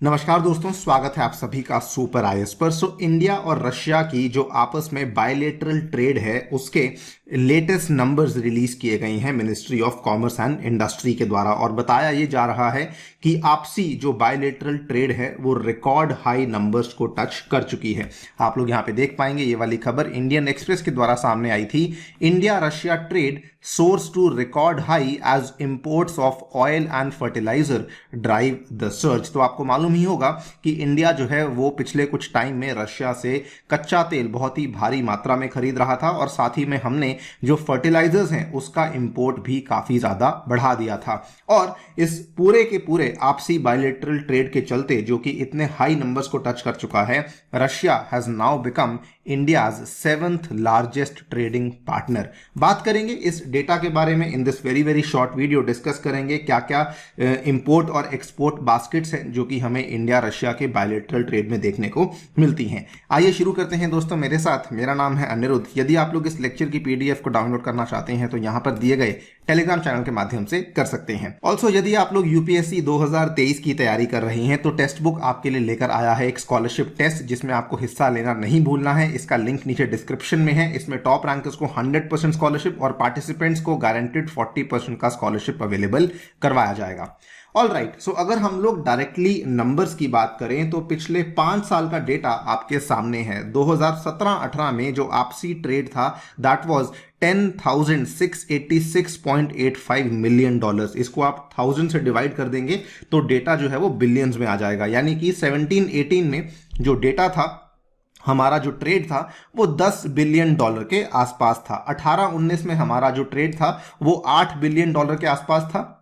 नमस्कार दोस्तों, स्वागत है आप सभी का सुपर आईएएस पर। इंडिया और रशिया की जो आपस में बायलेटरल ट्रेड है उसके लेटेस्ट नंबर्स रिलीज किए गए हैं ministry of commerce and industry के द्वारा, और बताया ये जा रहा है कि आपसी जो बायलेटरल ट्रेड है वो रिकॉर्ड हाई नंबर्स को टच कर चुकी है। आप लोग यहाँ पे देख पाएंगे, ये वाली खबर इंडियन एक्सप्रेस के द्वारा सामने आई थी। India Russia trade soars to record high as imports of oil and fertiliser drive the surge. तो आपको मालूम ही होगा कि इंडिया जो है वो पिछले कुछ टाइम में रशिया से कच्चा तेल बहुत ही भारी मात्रा में खरीद रहा था, और साथ ही में हमने जो फर्टिलाइजर्स हैं उसका इंपोर्ट भी काफी ज्यादा बढ़ा दिया था। और इस पूरे के पूरे आपसी बायलेटरल ट्रेड के चलते, जो कि इतने हाई नंबर्स को टच कर चुका है, Russia has now become India's 7th largest trading partner. बात करेंगे इस डेटा के बारे में in this very very short video. Discuss करेंगे क्या क्या इंपोर्ट और एक्सपोर्ट बास्केट्स हैं जो कि हमें इंडिया रशिया के बायलेटरल ट्रेड में देखने को मिलती हैं। आइए शुरू करते हैं दोस्तों मेरे साथ। मेरा नाम है अनिरुद्ध। यदि आप लोग इस लेक्चर की पीडीएफ को डाउनलोड करना चाहते हैं तो यहां पर दिए गए टेलीग्राम चैनल के माध्यम से कर सकते हैं। ऑल्सो यदि आप लोग यूपीएससी 2023 की तैयारी कर रही हैं तो टेक्स्ट बुक आपके लिए लेकर आया है एक स्कॉलरशिप टेस्ट, जिसमें आपको हिस्सा लेना नहीं भूलना है। इसका लिंक नीचे डिस्क्रिप्शन में है। इसमें टॉप रैंकर्स को 100% स्कॉलरशिप और पार्टिसिपेंट्स को गारंटेड 40% का स्कॉलरशिप अवेलेबल करवाया जाएगा। ऑल राइट, सो अगर हम लोग डायरेक्टली नंबर्स की बात करें तो पिछले 5 साल का डेटा आपके सामने है। 2017-18 में जो आपसी ट्रेड था दैट वाज $10,686.85 मिलियन। इसको आप 1000 से डिवाइड कर देंगे तो डेटा जो है वो बिलियंस में आ जाएगा। यानी कि 17-18 में जो डेटा था, हमारा जो ट्रेड था वो $10 बिलियन के आसपास था। 18-19 में हमारा जो ट्रेड था वो $8 बिलियन के आसपास था।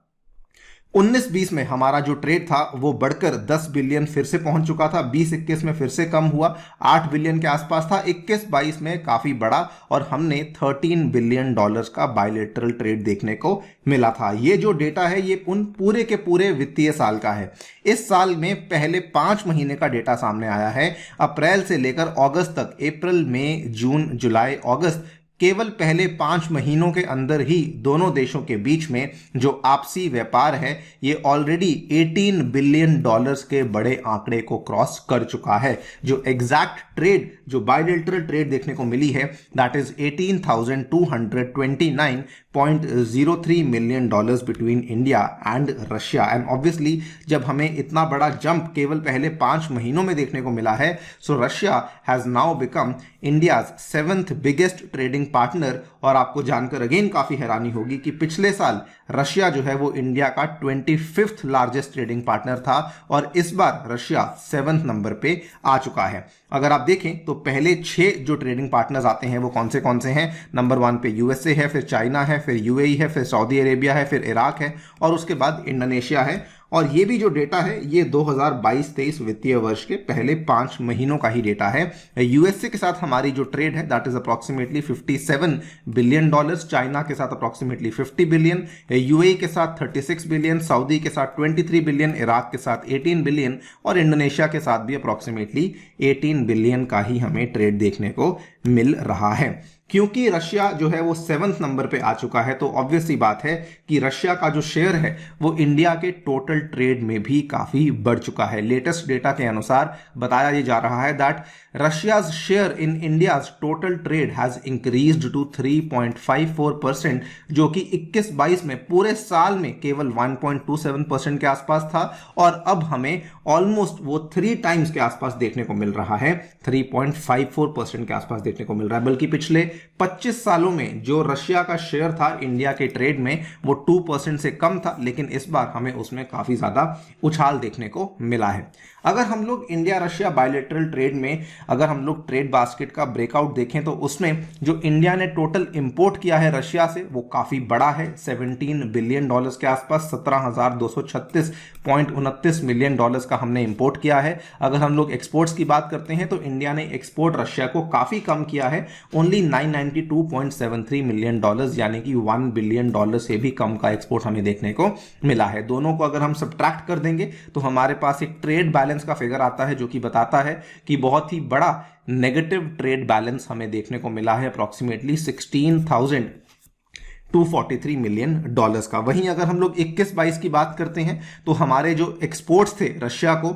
19-20 में हमारा जो ट्रेड था वो बढ़कर 10 बिलियन फिर से पहुंच चुका था। 20-21 में फिर से कम हुआ, 8 बिलियन के आसपास था। 21-22 में काफी बढ़ा और हमने $13 बिलियन का बायलेटरल ट्रेड देखने को मिला था। ये जो डेटा है ये उन पूरे के पूरे वित्तीय साल का है। इस साल में पहले 5 महीने का डेटा सामने आया है, अप्रैल से लेकर अगस्त तक। अप्रैल, मई, जून, जुलाई, अगस्त, केवल पहले 5 महीनों के अंदर ही दोनों देशों के बीच में जो आपसी व्यापार है ये ऑलरेडी $18 बिलियन के बड़े आंकड़े को क्रॉस कर चुका है। जो एग्जैक्ट ट्रेड, जो बायलेटरल ट्रेड देखने को मिली है that is $18,229.03 million between India and Russia. And obviously जब हमें इतना बड़ा जंप केवल पहले 5 महीनों में देखने को मिला है, सो Russia has now become India's 7th biggest trading partner. और आपको जानकर अगेन काफी हैरानी होगी कि पिछले साल रशिया जो है वो इंडिया का 25th लार्जेस्ट ट्रेडिंग पार्टनर था और इस बार रशिया 7th नंबर पे आ चुका है। अगर आप देखें तो पहले 6 जो ट्रेडिंग पार्टनर्स आते हैं वो कौन से हैं। नंबर 1 पे यूएसए है, फिर चाइना है, फिर यूएई है, फिर सऊदी अरेबिया है, फिर इराक है और उसके बाद इंडोनेशिया है। और ये भी जो डेटा है ये 2022-23 वित्तीय वर्ष के पहले 5 महीनों का ही डेटा है। यूएसए के साथ हमारी जो ट्रेड है that is approximately $57 billion, China के साथ अप्रोक्सीमेटली $50 बिलियन, यूएई के साथ $36 बिलियन, सऊदी के साथ $23 बिलियन, इराक के साथ $18 बिलियन और इंडोनेशिया के साथ भी अप्रोक्सीमेटली $18 बिलियन का ही हमें ट्रेड देखने को मिल रहा है। क्योंकि रशिया जो है वो 7th नंबर पे आ चुका है तो ऑब्वियस सी बात है कि रशिया का जो शेयर है वो इंडिया के टोटल ट्रेड में भी काफी बढ़ चुका है। लेटेस्ट डेटा के अनुसार बताया ये जा रहा है that Russia's share in India's total trade has increased to 3.54%, जो कि 21-22 में पूरे साल में केवल 1.27% के आसपास था और अब हमें ऑलमोस्ट वो 3 टाइम्स के आसपास देखने को मिल रहा है। 3.54% के आसपास देखने को मिल रहा है। बल्कि पिछले 25 सालों में जो रशिया का शेयर था इंडिया के ट्रेड में वो 2% से कम था, लेकिन इस बार हमें उसमें काफी ज्यादा उछाल देखने को मिला है। अगर हम लोग इंडिया रशिया बायलेटरल ट्रेड में अगर हम लोग ट्रेड बास्केट का ब्रेकआउट देखें तो उसमें जो इंडिया ने टोटल इंपोर्ट किया है रशिया से वो काफी बड़ा है, $17 बिलियन के आसपास। 17,236.29 मिलियन का हमने इंपोर्ट किया है। अगर हम लोग एक्सपोर्ट्स की बात करते हैं तो इंडिया ने एक्सपोर्ट रशिया को काफी कम किया है, ओनली $992.73 मिलियन, यानी कि $1 बिलियन से भी कम का एक्सपोर्ट हमें देखने को मिला है। दोनों को अगर हम सब्ट्रैक्ट कर देंगे तो हमारे पास एक ट्रेड बैलेंस का फिगर आता है जो कि बताता है कि बहुत ही बड़ा नेगेटिव ट्रेड बैलेंस हमें देखने को मिला है, अप्रोक्सीमेटली 16,243 मिलियन का। वहीं अगर हम लोग 21-22 की बात करते हैं तो हमारे जो एक्सपोर्ट्स थे रशिया को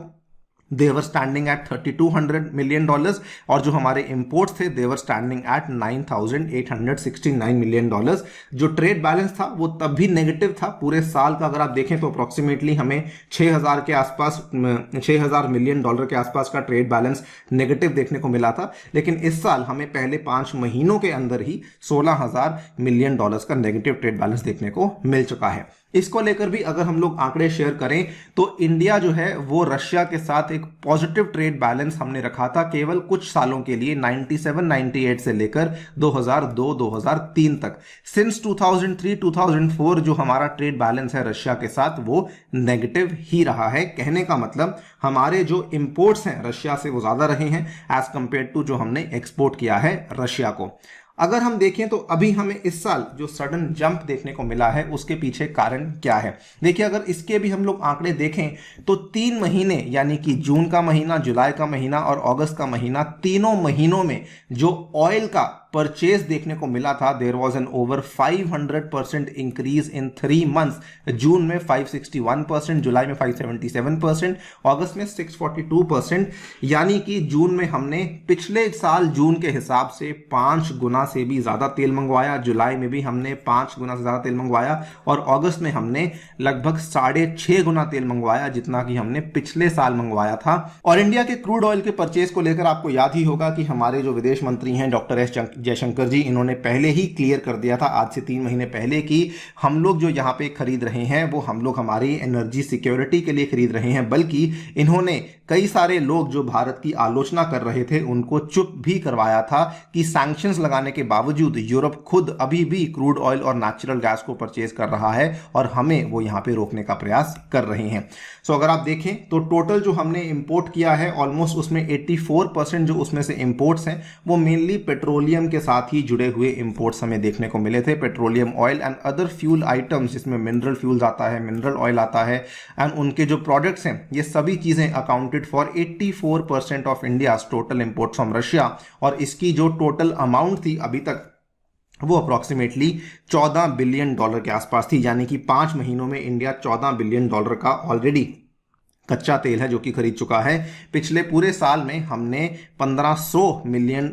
देवर स्टैंडिंग एट $3200 मिलियन, और जो हमारे इंपोर्ट्स थे देवर स्टैंडिंग एट $9869 मिलियन। जो ट्रेड बैलेंस था वो तब भी नेगेटिव था। पूरे साल का अगर आप देखें तो अप्रोक्सीमेटली हमें 6000 के आसपास, $6000 मिलियन के आसपास का ट्रेड बैलेंस नेगेटिव देखने को मिला था। लेकिन इस साल हमें पहले 5 महीनों के अंदर ही $16000 मिलियन का नेगेटिव ट्रेड बैलेंस देखने को मिल चुका है। इसको लेकर भी अगर हम लोग आंकड़े शेयर करें तो इंडिया जो है वो रशिया के साथ एक पॉजिटिव ट्रेड बैलेंस हमने रखा था केवल कुछ सालों के लिए, 97-98 से लेकर 2002-2003 तक। सिंस 2003-2004 जो हमारा ट्रेड बैलेंस है रशिया के साथ वो नेगेटिव ही रहा है। कहने का मतलब हमारे जो इंपोर्ट्स हैं रशिया से वो ज्यादा रहे हैं एज कंपेयर टू जो हमने एक्सपोर्ट किया है रशिया को। अगर हम देखें तो अभी हमें इस साल जो सडन जंप देखने को मिला है उसके पीछे कारण क्या है। देखिए, अगर इसके भी हम लोग आंकड़े देखें तो 3 महीने यानी कि जून का महीना, जुलाई का महीना और अगस्त का महीना, तीनों महीनों में जो ऑयल का परचेज देखने को मिला था, there was an over 500% increase in 3 months. June में 561%, जुलाई में 577%, अगस्त में 642%, यानी कि जून में हमने पिछले साल जून के हिसाब से 5 गुना से भी ज्यादा तेल मंगवाया, जुलाई में भी हमने 5 गुना से ज्यादा तेल मंगवाया और अगस्त में हमने लगभग 6.5 गुना तेल मंगवाया जितना कि हमने पिछले साल मंगवाया था। और इंडिया के क्रूड ऑयल के परचेज को लेकर आपको याद ही होगा कि हमारे जो विदेश मंत्री हैं डॉक्टर एस जयशंकर जी, इन्होंने पहले ही क्लियर कर दिया था आज से 3 महीने पहले कि हम लोग जो यहाँ पे खरीद रहे हैं वो हम लोग हमारी एनर्जी सिक्योरिटी के लिए खरीद रहे हैं। बल्कि इन्होंने कई सारे लोग जो भारत की आलोचना कर रहे थे उनको चुप भी करवाया था कि सैंक्शंस लगाने के बावजूद यूरोप खुद अभी भी क्रूड ऑयल और नेचुरल गैस को परचेज कर रहा है और हमें वो यहाँ पे रोकने का प्रयास कर रहे हैं। सो अगर आप देखें तो टोटल जो हमने इंपोर्ट किया है ऑलमोस्ट उसमें 84% जो उसमें से इंपोर्ट्स हैं वो मेनली पेट्रोलियम के साथ ही जुड़े हुए इंपोर्ट्स हमें देखने को मिले थे। Petroleum oil and other fuel items जिसमें मिनरल फ्यूल्स आता है, मिनरल ऑयल आता है एंड उनके जो प्रोडक्ट्स हैं ये सभी चीजें accounted for 84% of India's total import from Russia. और इसकी जो टोटल अमाउंट थी अभी तक वो अप्रोक्सीमेटली $14 बिलियन के आसपास थी, यानी कि 5 महीनों में इंडिया $14 बिलियन का ऑलरेडी कच्चा तेल है जो कि खरीद चुका है। पिछले पूरे साल में हमने $1500 मिलियन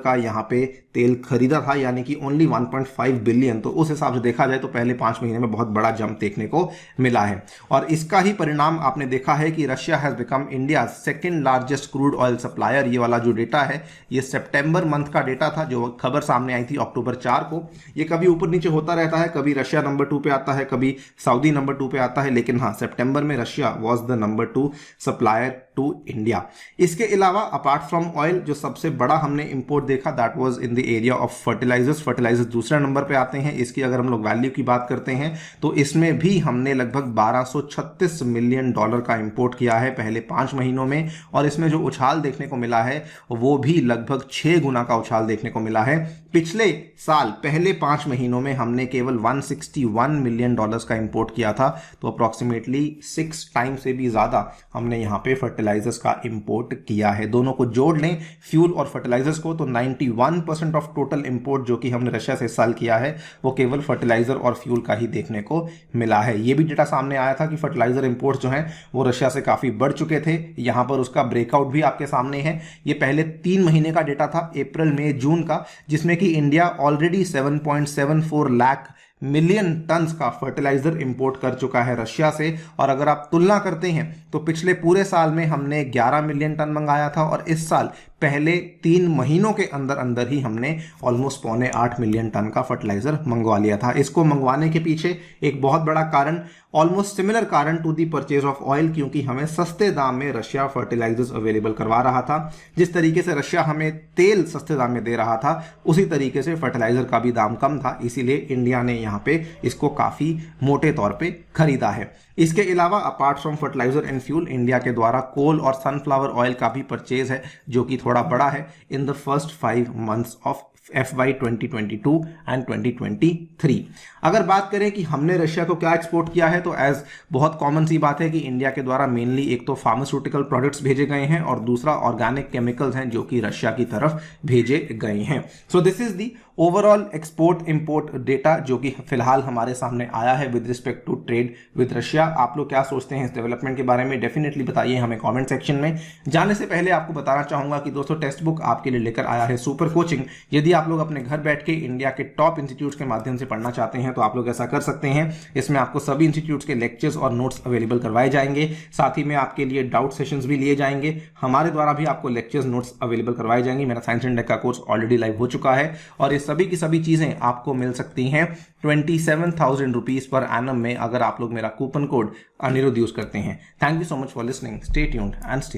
का यहाँ पे तेल खरीदा था, यानी कि ओनली 1.5 बिलियन। तो उस हिसाब से देखा जाए तो पहले 5 महीने में बहुत बड़ा जंप देखने को मिला है। और इसका ही परिणाम आपने देखा है कि Russia has become India second largest crude oil supplier. ये वाला जो डेटा है ये सितंबर मंथ का डेटा था, जो खबर सामने आई थी अक्टूबर 4 को। ये कभी ऊपर नीचे होता रहता है, कभी रशिया नंबर 2 पे आता है, कभी सऊदी नंबर 2 पे आता है, लेकिन हाँ सितंबर में Russia was the number 2 supplier to India. इसके अलावा अपार्ट फ्रॉम ऑयल जो सबसे बड़ा हमने इंपोर्ट देखा that was in the area of fertilisers. Fertilisers दूसरे नंबर पे आते हैं। इसकी अगर हम लोग वैल्यू की बात करते हैं तो इसमें भी हमने लगभग $1236 मिलियन का इंपोर्ट किया है पहले 5 महीनों में। और इसमें जो उछाल देखने को मिला है वो भी लगभग 6 गुना का उछाल देखने को मिला है। पिछले साल पहले 5 महीनों में हमने केवल $161 मिलियन का इंपोर्ट किया था, तो अप्रोक्सीमेटली 6 टाइम्स से भी ज्यादा हमने यहाँ पे फर्टिलाइजर्स का इंपोर्ट किया है। दोनों को जोड़ लें फ्यूल और फर्टिलाइजर्स को तो 91% ऑफ टोटल इंपोर्ट जो कि हमने रशिया से इस साल किया है वो केवल फर्टिलाइजर और फ्यूल का ही देखने को मिला है। ये भी डेटा सामने आया था कि फर्टिलाइजर इंपोर्ट जो है वो रशिया से काफी बढ़ चुके थे। यहां पर उसका ब्रेकआउट भी आपके सामने है। ये पहले 3 महीने का डेटा था, अप्रैल मई जून का, जिसमें कि India already 7.74 lakh million turns का फर्टिलाइजर इंपोर्ट कर चुका है रशिया से। और अगर आप तुलना करते हैं तो पिछले पूरे साल में हमने 11 मिलियन टन मंगाया था और इस साल पहले 3 महीनों के अंदर अंदर ही हमने ऑलमोस्ट 7.8 मिलियन टन का फर्टिलाइजर मंगवा लिया था। इसको मंगवाने के पीछे एक बहुत बड़ा कारण, ऑलमोस्ट सिमिलर कारण to the purchase of oil, क्योंकि हमें सस्ते दाम में रशिया फर्टिलाइजर्स अवेलेबल करवा रहा था। जिस तरीके से रशिया हमें तेल सस्ते दाम में दे रहा था उसी तरीके से फर्टिलाइजर का भी दाम कम था, इसीलिए इंडिया ने यहाँ पे इसको काफी मोटे तौर पे खरीदा है। इसके अलावा apart from fertiliser and fuel India के द्वारा कोल और सनफ्लावर ऑयल का भी परचेज है जो कि थोड़ा बड़ा है in the first 5 months of FY 2022 and 2023। अगर बात करें कि हमने रशिया को क्या एक्सपोर्ट किया है तो एज बहुत कॉमन सी बात है कि इंडिया के द्वारा मेनली एक तो फार्मास्यूटिकल प्रोडक्ट्स भेजे गए हैं और दूसरा ऑर्गेनिक केमिकल्स हैं जो कि रशिया की तरफ भेजे गए हैं। So this is the overall export import data जो कि फिलहाल हमारे सामने आया है with respect to trade with Russia. आप लोग क्या सोचते हैं इस डेवलपमेंट के बारे में, डेफिनेटली बताइए हमें कमेंट सेक्शन में। जाने से पहले आपको बताना चाहूंगा कि दोस्तों टेक्स्ट बुक आपके लिए लेकर आया है सुपर कोचिंग। यदि आप लोग अपने घर बैठ के इंडिया के टॉप इंस्टीट्यूट्स के माध्यम से पढ़ना चाहते हैं तो आप लोग ऐसा कर सकते हैं। इसमें आपको सभी इंस्टीट्यूट्स के लेक्चर्स और नोट्स अवेलेबल करवाए जाएंगे, साथ ही में आपके लिए डाउट सेशंस भी लिए जाएंगे। हमारे द्वारा भी आपको लेक्चर्स नोट्स अवेलेबल करवाए जाएंगे। मेरा साइंस एंड टेक का कोर्स ऑलरेडी लाइव हो चुका है और ये सभी की सभी चीजें आपको मिल सकती हैं 27,000 रुपीज पर एनम में, अगर आप लोग मेरा कूपन कोड अनिरुद्ध यूज करते हैं। Thank you so much for listening, stay tuned and stay